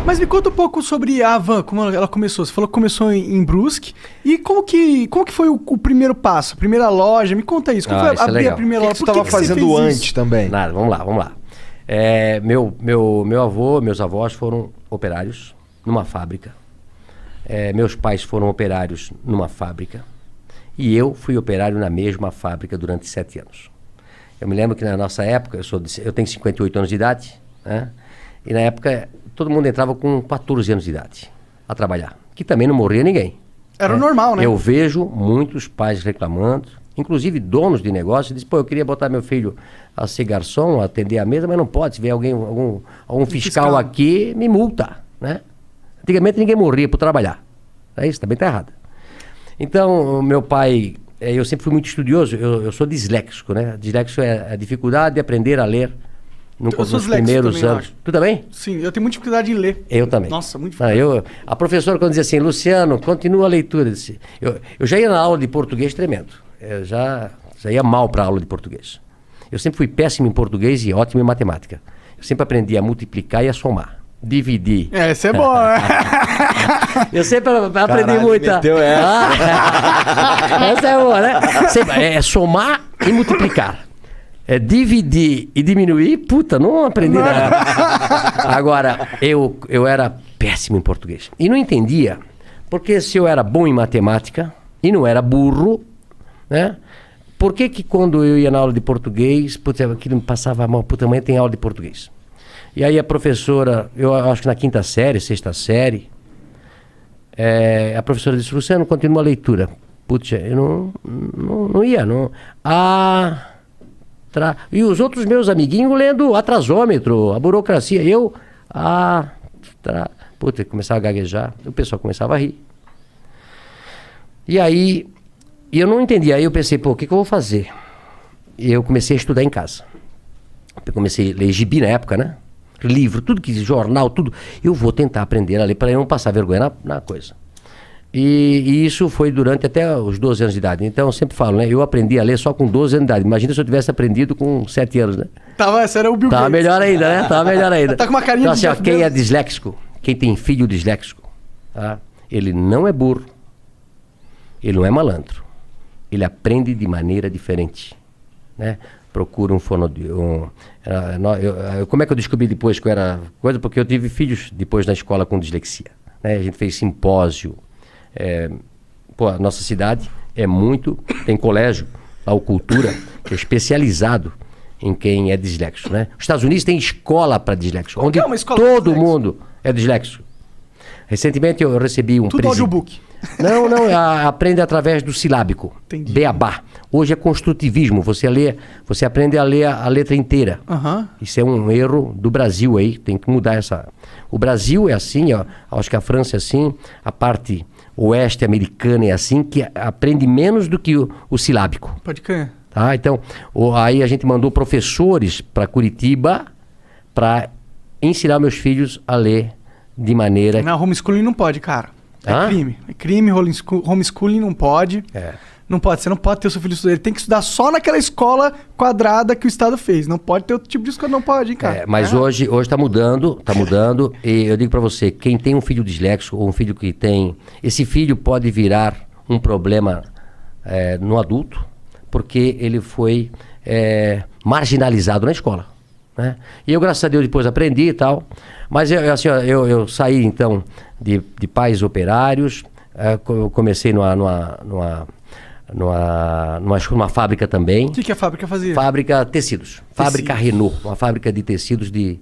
Mas me conta um pouco sobre a Havan, como ela começou. Você falou que começou em Brusque. E como que foi o primeiro passo? A primeira loja? Me conta isso. Como foi abrir a primeira loja? O que você estava fazendo antes também? Nada, vamos lá. Meu avô, meus avós foram operários numa fábrica. Meus pais foram operários numa fábrica. E eu fui operário na mesma fábrica durante 7 anos. Eu me lembro que na nossa época, eu tenho 58 anos de idade, né? E na época todo mundo entrava com 14 anos de idade a trabalhar, que também não morria ninguém. Era normal, né? Eu vejo muitos pais reclamando, inclusive donos de negócio, dizem, eu queria botar meu filho a ser garçom, a atender a mesa, mas não pode. Se vier algum fiscal aqui, me multa, né? Antigamente ninguém morria por trabalhar. Isso também está errado. Então, meu pai, eu sempre fui muito estudioso, eu sou disléxico, né? Disléxico é a dificuldade de aprender a ler nos primeiros também, anos. Tu também? Sim, eu tenho muita dificuldade em ler. Eu também. Nossa, muito difícil. A professora, quando dizia assim, Luciano, continua a leitura. Eu já ia na aula de português tremendo. Eu já ia mal para a aula de português. Eu sempre fui péssimo em português e ótimo em matemática. Eu sempre aprendi a multiplicar e a somar. Dividir. Essa é boa, né? Eu sempre aprendi muita. Essa é boa, né? É somar e multiplicar. Dividir e diminuir, não aprendi nada. Agora, eu era péssimo em português. E não entendia, porque se eu era bom em matemática e não era burro, né? Por que quando eu ia na aula de português, aquilo me passava mal, amanhã tem aula de português. E aí a professora, eu acho que na 5ª série, 6ª série, a professora disse, Luciano, continua a leitura. Eu não ia. E os outros meus amiguinhos lendo atrasômetro, a burocracia. Começava a gaguejar, o pessoal começava a rir. E aí, eu não entendia. Aí eu pensei, o que eu vou fazer? E eu comecei a estudar em casa. Eu comecei a ler gibi na época, né? Livro, tudo que jornal, tudo. Eu vou tentar aprender a ler para eu não passar vergonha na coisa. E isso foi durante até os 12 anos de idade. Então eu sempre falo, né? Eu aprendi a ler só com 12 anos de idade. Imagina se eu tivesse aprendido com 7 anos, né? Esse era o Bill Gates. Tava melhor ainda, né? Tava melhor ainda. Tá com uma carinha então, de assim, quem é disléxico, quem tem filho disléxico, tá? Ele não é burro, ele não é malandro. Ele aprende de maneira diferente, né? Procura como é que eu descobri depois que eu era coisa? Porque eu tive filhos depois na escola com dislexia, né? A gente fez simpósio. A nossa cidade tem colégio, a Cultura, que é especializado em quem é disléxico, né? Os Estados Unidos tem escola para disléxico, onde todo mundo é disléxico. Recentemente eu recebi um tudo audiobook. Não, aprende através do silábico. Entendi. Beabá. Hoje é construtivismo, você aprende a ler a letra inteira. Isso é um erro do Brasil aí, tem que mudar essa. O Brasil é assim, acho que a França é assim, a parte oeste americana é assim, que aprende menos do que o silábico. Pode crer. Tá? Então, aí a gente mandou professores para Curitiba para ensinar meus filhos a ler de maneira... Não, homeschooling não pode, cara. Crime. É crime, homeschooling não pode. Não pode, você não pode ter o seu filho estudar. Ele tem que estudar só naquela escola quadrada que o Estado fez. Não pode ter outro tipo de escola, não pode, hein, cara. Mas hoje tá mudando. E eu digo pra você, quem tem um filho disléxico ou um filho que tem... Esse filho pode virar um problema no adulto, porque ele foi marginalizado na escola, né? E eu, graças a Deus, depois aprendi e tal. Mas eu saí, então, de pais operários. Eu comecei numa fábrica também. O que a fábrica fazia? Fábrica tecidos. Fábrica Renault. Uma fábrica de tecidos de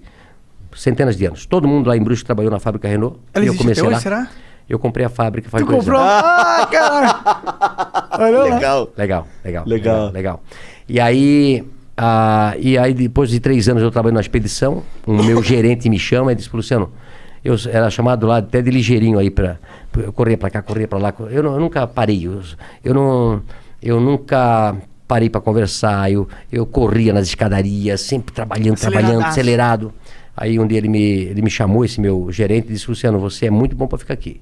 centenas de anos. Todo mundo lá em Brusque trabalhou na fábrica Renault. Ela eu comecei lá. Será? Eu comprei a fábrica faz 2 anos. Tu comprou? Cara! Legal. E aí depois de 3 anos eu trabalhei numa expedição. O meu gerente me chama e disse, Luciano, eu era chamado lá até de ligeirinho aí eu corria pra cá, corria pra lá. Eu nunca parei. Eu nunca parei pra conversar. Eu corria nas escadarias, sempre trabalhando, acelerado. Aí um dia ele me chamou, esse meu gerente, e disse, Luciano, você é muito bom pra ficar aqui.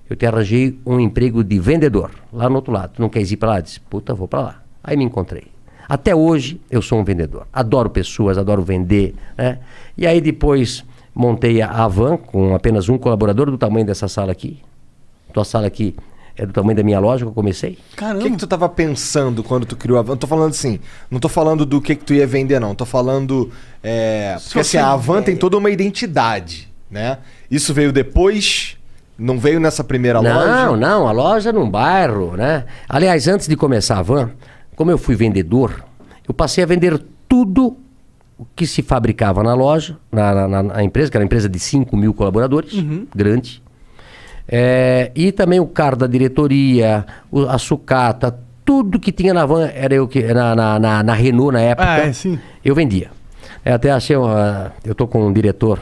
Eu te arranjei um emprego de vendedor, lá no outro lado. Tu não queres ir pra lá? Eu disse, vou pra lá. Aí me encontrei. Até hoje eu sou um vendedor. Adoro pessoas, adoro vender, né? E aí depois montei a van com apenas um colaborador do tamanho dessa sala aqui. Tua sala aqui é do tamanho da minha loja que eu comecei. Caramba. O que tu tava pensando quando tu criou a van? Eu tô falando assim, não tô falando do que tu ia vender, não. Tô falando... porque assim, a van tem toda uma identidade, né? Isso veio depois... Não veio nessa primeira loja? Não, a loja num bairro, né? Aliás, antes de começar a van, como eu fui vendedor, eu passei a vender tudo o que se fabricava na loja, na empresa, que era uma empresa de 5 mil colaboradores, grande. E também o carro da diretoria, a sucata, tudo que tinha na van, era eu que na Renault na época, eu vendia. Até achei, eu tô com um diretor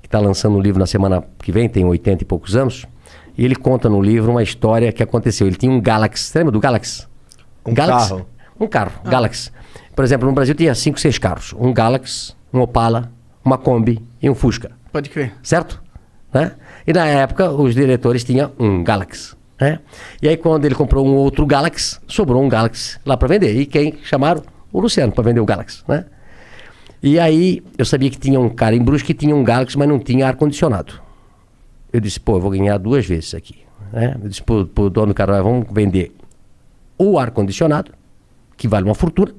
que está lançando um livro na semana que vem, tem 80 e poucos anos, e ele conta no livro uma história que aconteceu. Ele tinha um Galaxy, você lembra do Galaxy? Carro? Um carro, Galaxy. Por exemplo, no Brasil tinha 5, 6 carros. Um Galaxy, um Opala, uma Kombi e um Fusca. Pode crer. Certo? Né? E na época, os diretores tinham um Galaxy. Né? E aí, quando ele comprou um outro Galaxy, sobrou um Galaxy lá para vender. E quem chamaram? O Luciano, para vender o Galaxy. Né? E aí, eu sabia que tinha um cara em Brusque que tinha um Galaxy, mas não tinha ar-condicionado. Eu disse, eu vou ganhar 2 vezes isso aqui. Né? Eu disse pro dono do cara, vamos vender o ar-condicionado, que vale uma fortuna,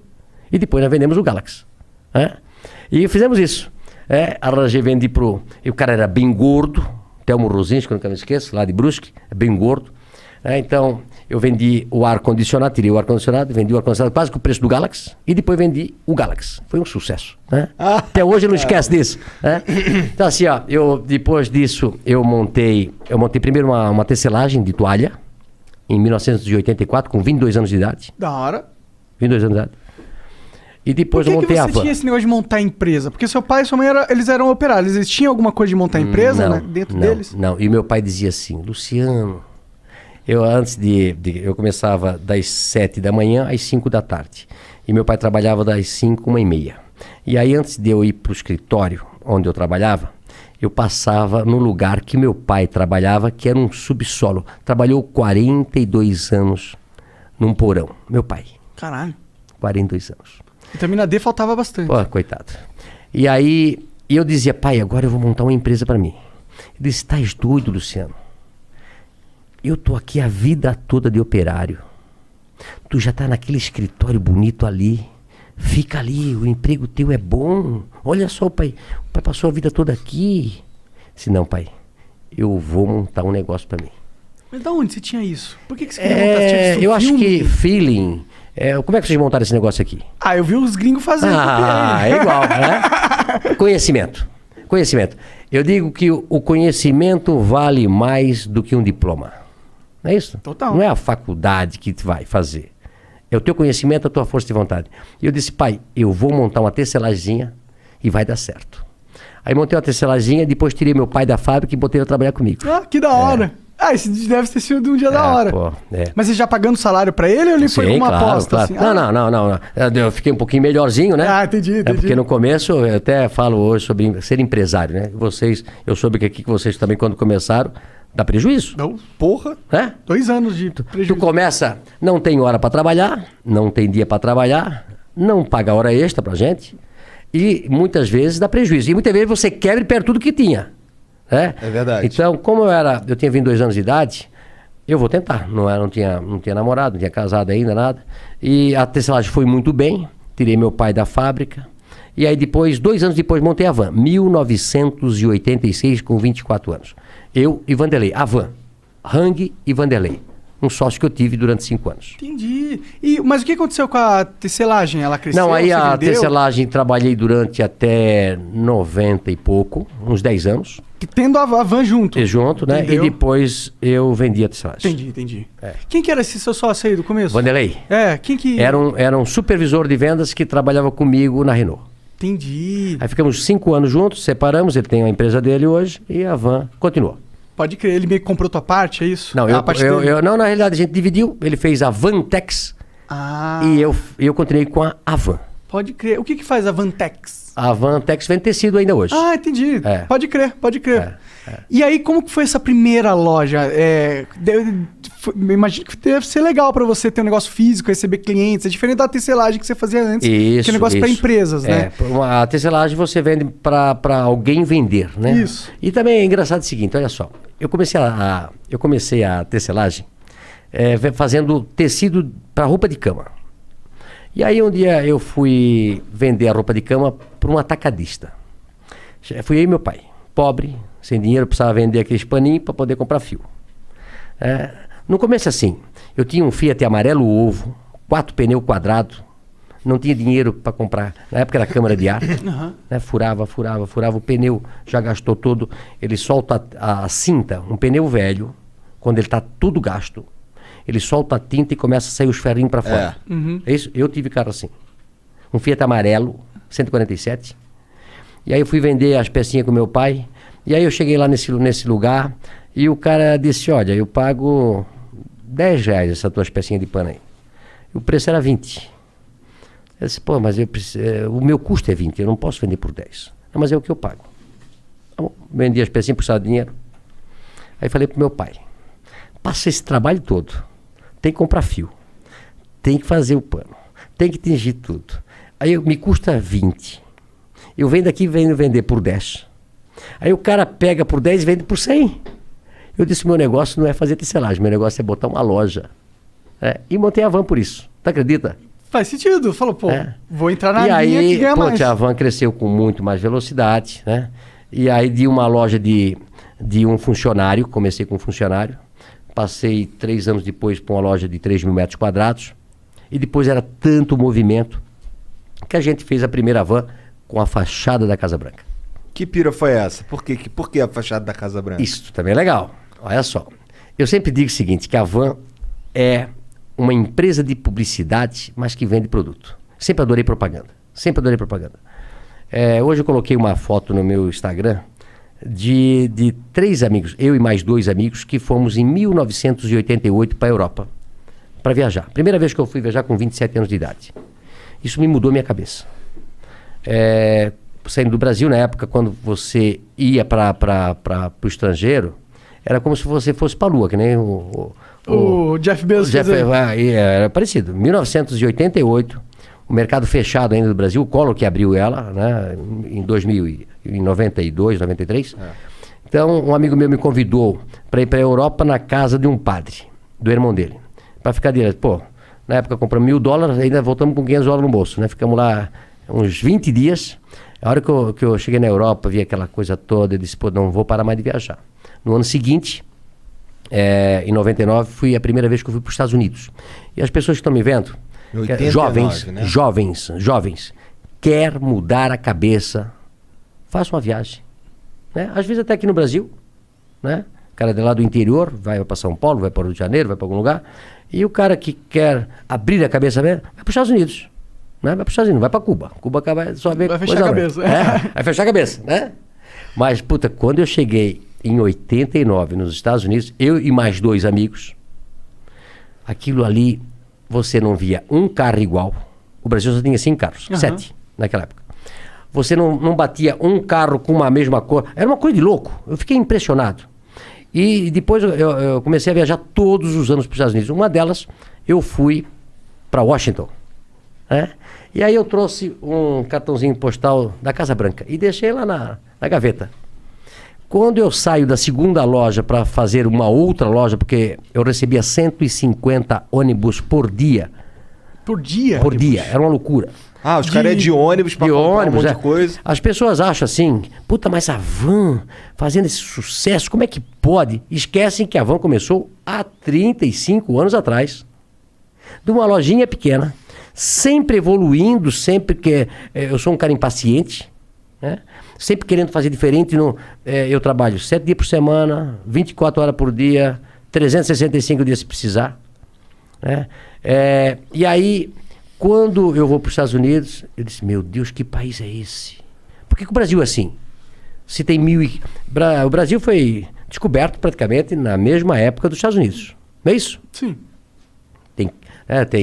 e depois nós vendemos o Galaxy. Né? E fizemos isso. Arranjei, vendi pro... E o cara era bem gordo, Telmo Rosinski, que eu nunca me esqueço, lá de Brusque, bem gordo. Então, eu vendi o ar-condicionado, tirei o ar-condicionado, vendi o ar-condicionado quase que o preço do Galaxy, e depois vendi o Galaxy. Foi um sucesso. Né? Até hoje eu não esqueço disso. Né? Então, assim, depois disso, eu montei primeiro uma tecelagem de toalha, em 1984, com 22 anos de idade. Da hora. 22 anos de idade. E depois eu montei a van. Por que você tinha esse negócio de montar empresa? Porque seu pai e sua mãe eles eram operários. Eles tinham alguma coisa de montar empresa, né? Dentro deles? Não. E meu pai dizia assim, Luciano, eu começava das 7 da manhã às 5 da tarde. E meu pai trabalhava das 5, 1h30. E aí, antes de eu ir para o escritório onde eu trabalhava, eu passava no lugar que meu pai trabalhava, que era um subsolo. Trabalhou 42 anos num porão. Meu pai. Caralho. 42 anos. Vitamina D faltava bastante. Pô, coitado. E aí, eu dizia, pai, agora eu vou montar uma empresa para mim. Ele disse, estás doido, Luciano? Eu tô aqui a vida toda de operário. Tu já tá naquele escritório bonito ali. Fica ali, o emprego teu é bom. Olha só, pai, o pai passou a vida toda aqui. Disse, não, pai, eu vou montar um negócio para mim. Mas da onde você tinha isso? Por que você queria montar? Eu acho que feeling... como é que vocês montaram esse negócio aqui? Eu vi os gringos fazendo. É igual, né? Conhecimento. Eu digo que o conhecimento vale mais do que um diploma. Não é isso? Total. Não é a faculdade que vai fazer. É o teu conhecimento, a tua força de vontade. E eu disse, pai, eu vou montar uma tecelaginha e vai dar certo. Aí montei uma tecelaginha, depois tirei meu pai da fábrica e botei ele a trabalhar comigo. Que da hora. Esse deve ter sido um dia da hora. Mas você já pagando salário pra ele ou ele foi com uma aposta? Claro. Assim? Não. Eu fiquei um pouquinho melhorzinho, né? Entendi. Porque no começo, eu até falo hoje sobre ser empresário, né? Eu soube que aqui vocês também, quando começaram, dá prejuízo. Não, porra. 2 anos de prejuízo. Tu começa, não tem hora pra trabalhar, não tem dia pra trabalhar, não paga hora extra pra gente, e muitas vezes dá prejuízo. E muitas vezes você quebra e perde tudo que tinha. É verdade. Então, como eu tinha 22 anos de idade, eu vou tentar. Não tinha namorado, não tinha casado ainda, nada. E a tecelagem foi muito bem. Tirei meu pai da fábrica. E aí depois, 2 anos depois, montei a van. 1986, com 24 anos. Eu e Vanderlei. A van. Hang e Vanderlei. Um sócio que eu tive durante 5 anos. Entendi. Mas o que aconteceu com a tecelagem? Ela cresceu? Não, aí a tecelagem trabalhei durante até 90 e pouco, uns 10 anos. Tendo a van junto. Junto, né? Entendeu? E depois eu vendi a tecelagem. Entendi. Quem que era esse seu sócio aí do começo? Vanderlei. Quem que... Era um supervisor de vendas que trabalhava comigo na Renault. Entendi. Aí ficamos 5 anos juntos, separamos, ele tem a empresa dele hoje e a van continuou. Pode crer, ele meio que comprou tua parte, é isso? Não, não, na realidade a gente dividiu, ele fez a Vantex e eu continuei com a Van. Pode crer. O que faz a Vantex? A Vantex vende tecido ainda hoje. Entendi. Pode crer. E aí, como que foi essa primeira loja? Imagino que deve ser legal pra você ter um negócio físico, receber clientes. É diferente da tecelagem que você fazia antes, que é negócio pra empresas, né? A tecelagem você vende pra alguém vender, né? Isso. E também é engraçado o seguinte, olha só. Eu comecei a tecelagem fazendo tecido para roupa de cama. E aí um dia eu fui vender a roupa de cama para um atacadista. Fui eu e meu pai, pobre, sem dinheiro, precisava vender aqueles paninhos para poder comprar fio. No começo assim, eu tinha um Fiat amarelo ovo, 4 pneus quadrados, não tinha dinheiro para comprar. Na época era câmara de ar, né? Furava, o pneu já gastou todo. Ele solta a cinta, um pneu velho, quando ele está tudo gasto, ele solta a tinta e começa a sair os ferrinhos para fora. É isso? Eu tive carro assim. Um Fiat amarelo, 147. E aí eu fui vender as pecinhas com meu pai. E aí eu cheguei lá nesse lugar e o cara disse, olha, eu pago R$10 essas tuas pecinhas de pano aí. E o preço era 20. Eu disse, pô, mas o meu custo é 20, eu não posso vender por 10. Não, mas é o que eu pago. Tá bom, vendi as pecinhas, precisava de dinheiro. Aí falei pro meu pai, passa esse trabalho todo, tem que comprar fio, tem que fazer o pano, tem que tingir tudo. Aí me custa 20. Eu venho daqui e venho vender por 10. Aí o cara pega por 10 e vende por 100. Eu disse, meu negócio não é fazer tecelagem, meu negócio é botar uma loja. E montei a Van por isso. Tu acredita? Faz sentido. Falou, pô, vou entrar na linha que ganha mais. A Van cresceu com muito mais velocidade, né? E aí de uma loja de um funcionário, comecei com um funcionário, passei 3 anos depois para uma loja de 3.000 metros quadrados, e depois era tanto movimento que a gente fez a primeira Van com a fachada da Casa Branca. Que pira foi essa? Por que a fachada da Casa Branca? Isso também é legal. Olha só. Eu sempre digo o seguinte, que a Van é uma empresa de publicidade, mas que vende produto. Sempre adorei propaganda. Hoje eu coloquei uma foto no meu Instagram de 3 amigos, eu e mais 2 amigos, que fomos em 1988 para a Europa, para viajar. Primeira vez que eu fui viajar com 27 anos de idade. Isso me mudou minha cabeça. Saindo do Brasil, na época, quando você ia para o estrangeiro, era como se você fosse para a Lua, que nem o Jeff Bezos. Era parecido. 1988, o mercado fechado ainda do Brasil, o Collor que abriu ela, né, em 92, 93. Então, um amigo meu me convidou para ir para a Europa na casa de um padre, do irmão dele, para ficar direto. Pô, na época compramos $1.000, ainda voltamos com $500 no bolso, né? Ficamos lá uns 20 dias. A hora que eu cheguei na Europa, vi aquela coisa toda, eu disse, pô, não vou parar mais de viajar. No ano seguinte, em 99, foi a primeira vez que eu fui para os Estados Unidos. E as pessoas que estão me vendo, 89, né? jovens, quer mudar a cabeça, faça uma viagem. Né? Às vezes até aqui no Brasil, né? O cara de lá do interior, vai para São Paulo, vai para o Rio de Janeiro, vai para algum lugar, e o cara que quer abrir a cabeça, vai para os Estados Unidos. Né? Vai para os Estados Unidos, vai para Cuba. Cuba só vê vai fechar a cabeça. Vai fechar a cabeça, né? Mas, puta, quando eu cheguei em 89 nos Estados Unidos, eu e mais 2 amigos, aquilo ali, você não via um carro igual. O Brasil só tinha 5 carros, 7 naquela época. Você não batia um carro com uma mesma cor. Era uma coisa de louco. Eu fiquei impressionado. E depois eu comecei a viajar todos os anos para os Estados Unidos. Uma delas, eu fui para Washington. Né? E aí eu trouxe um cartãozinho postal da Casa Branca e deixei lá na gaveta. Quando eu saio da segunda loja para fazer uma outra loja, porque eu recebia 150 ônibus por dia. Por dia? Por dia, era uma loucura. Os caras é de ônibus para comprar um monte de coisa. As pessoas acham assim, puta, mas a Van fazendo esse sucesso, como é que pode? Esquecem que a Van começou há 35 anos atrás. De uma lojinha pequena, sempre evoluindo, sempre que... eu sou um cara impaciente, né? Sempre querendo fazer diferente. Eu trabalho 7 dias por semana, 24 horas por dia, 365 dias se precisar. Né? E aí, quando eu vou para os Estados Unidos, eu disse, meu Deus, que país é esse? Por que o Brasil é assim? Se tem o Brasil foi descoberto praticamente na mesma época dos Estados Unidos. Não é isso? Sim. Tem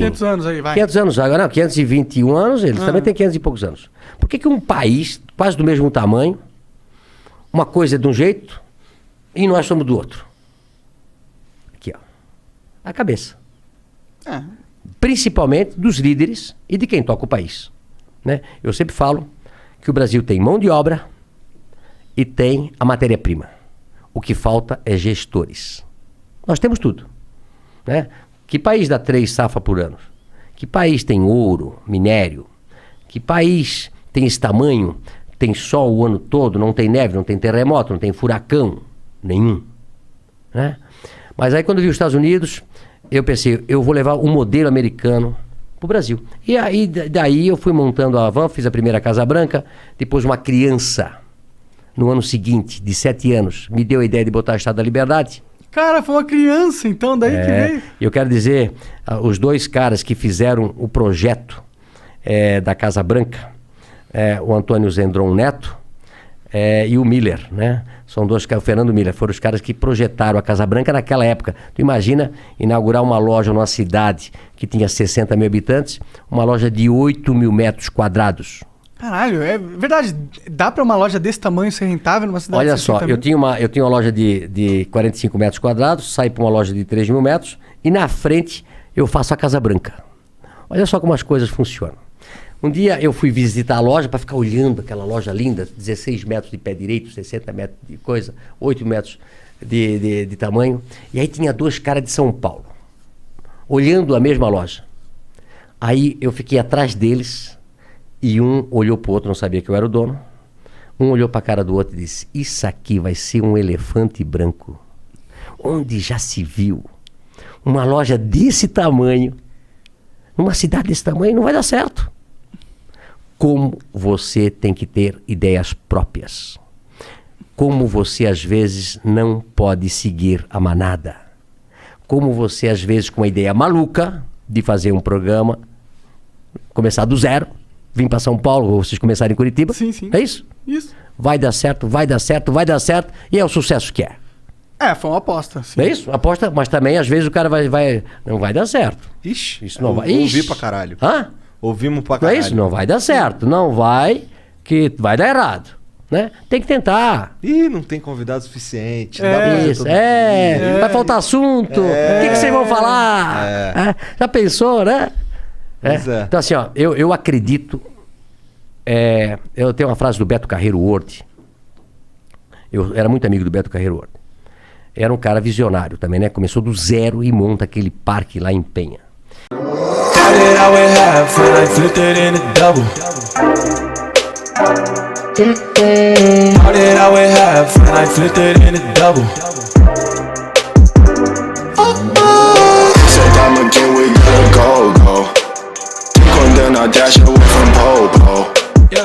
500 anos aí, vai. 500 anos, agora não, 521 anos, eles também têm 500 e poucos anos. Por que um país quase do mesmo tamanho, uma coisa é de um jeito, e nós somos do outro. Aqui, ó. A cabeça. Principalmente dos líderes e de quem toca o país. Né? Eu sempre falo que o Brasil tem mão de obra e tem a matéria-prima. O que falta é gestores. Nós temos tudo. Né? Que país dá 3 safras por ano? Que país tem ouro, minério? Que país tem esse tamanho, tem sol o ano todo, não tem neve, não tem terremoto, não tem furacão nenhum? Né? Mas aí quando eu vi os Estados Unidos, eu pensei, eu vou levar um modelo americano para o Brasil. E aí daí eu fui montando a van, fiz a primeira Casa Branca, depois uma criança, no ano seguinte, de 7 anos, me deu a ideia de botar a Estátua da Liberdade. Cara, foi uma criança, então, daí que veio. Eu quero dizer, os 2 caras que fizeram o projeto da Casa Branca, o Antônio Zendron Neto e o Miller, né? São 2 caras, o Fernando Miller, foram os caras que projetaram a Casa Branca naquela época. Tu imagina inaugurar uma loja numa cidade que tinha 60 mil habitantes, uma loja de 8 mil metros quadrados. Caralho, é verdade. Dá pra uma loja desse tamanho ser rentável numa cidade Olha de 60 só, mil? eu tinha uma loja de 45 metros quadrados, saí para uma loja de 3 mil metros e na frente eu faço a Casa Branca. Olha só como as coisas funcionam. Um dia eu fui visitar a loja para ficar olhando aquela loja linda, 16 metros de pé direito, 60 metros de coisa, 8 metros de tamanho. E aí tinha 2 caras de São Paulo, olhando a mesma loja. Aí eu fiquei atrás deles e um olhou pro outro, não sabia que eu era o dono. Um olhou para a cara do outro e disse, isso aqui vai ser um elefante branco. Onde já se viu uma loja desse tamanho, numa cidade desse tamanho, não vai dar certo. Como você tem que ter ideias próprias. Como você, às vezes, não pode seguir a manada. Como você, às vezes, com uma ideia maluca de fazer um programa, começar do zero, vir para São Paulo, ou vocês começarem em Curitiba. Sim, sim. É isso? Isso. Vai dar certo, vai dar certo, vai dar certo, e é o sucesso que é. Foi uma aposta. Sim. É isso? Aposta, mas também, às vezes, o cara não vai dar certo. Ixi, Isso não vai. Ouvi Ixi. pra caralho. Hã? Ouvimos pra Não é caralho. isso? Não vai dar certo. Não vai, que vai dar errado. Né? Tem que tentar. Ih, não tem convidado suficiente. Isso, vai faltar assunto. O que vocês vão falar? Já pensou, né? Pois é. Então, assim, ó, eu acredito. Eu tenho uma frase do Beto Carreiro World. Eu era muito amigo do Beto Carreiro World. Era um cara visionário também, né? Começou do zero e monta aquele parque lá em Penha. Started out with half and I flipped it in a double. Started out with half and I flipped it in a double. Said I'ma get we gotta go. Took one then I dash away from Popo.